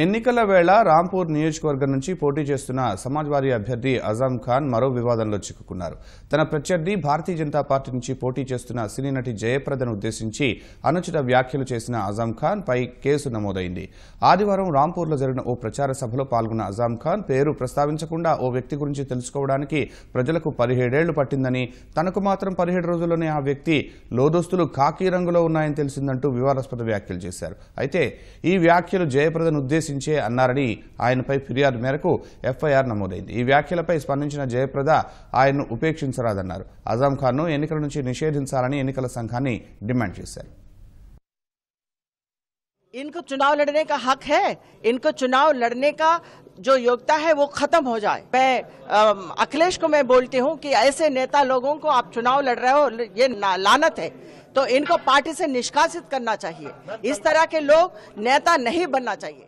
ఎన్నికల వేళ రాంపూర్ నియోజకవర్గం నుంచి పోటీ చేస్తున్న సమాజ్వాదీ అభ్యర్థి అజాం ఖాన్ మరో వివాదంలో చిక్కుకున్నారు. తన ప్రత్యర్థి భారతీయ జనతా పార్టీ నుంచి పోటీ చేస్తున్న సినీ నటి జయప్రదను ఉద్దేశించి అనుచిత వ్యాఖ్యలు చేసిన అజాం ఖాన్ పై కేసు నమోదైంది. ఆదివారం రాంపూర్లో జరిగిన ఓ ప్రచార సభలో పాల్గొన్న అజాం ఖాన్ పేరు ప్రస్తావించకుండా ఓ వ్యక్తి గురించి తెలుసుకోవడానికి ప్రజలకు 17 ఏళ్లు పట్టిందని, తనకు మాత్రం 17 రోజుల్లోనే ఆ వ్యక్తి లోదుస్తులు ఖాకీ రంగులో ఉన్నాయని తెలిసిందంటూ వివాదాస్పద వ్యాఖ్యలు చేశారు. అయితే ఈ వ్యాఖ్యలు జయప్రదను ఉద్దేశించే అన్నారని ఆయనపై ఫిర్యాదు మేరకు ఎఫ్ఐఆర్ నమోదైంది. ఈ వ్యాఖ్యలపై స్పందించిన జయప్రద ఆయన్ను ఉపేక్షించరాదన్నారు. అజాం ఖాన్ను ఎన్నికల నుంచి నిషేధించాలని ఎన్నికల సంఘాన్ని డిమాండ్ చేశారు. इनको चुनाव लड़ने का हक है, इनको चुनाव लड़ने का जो योग्यता है वो खत्म हो जाए। मैं अखिलेश को मैं बोलती हूँ कि ऐसे नेता लोगों को आप चुनाव लड़ रहे हो, ये लानत है, तो इनको पार्टी से निष्कासित करना चाहिए। इस तरह के लोग नेता नहीं बनना चाहिए।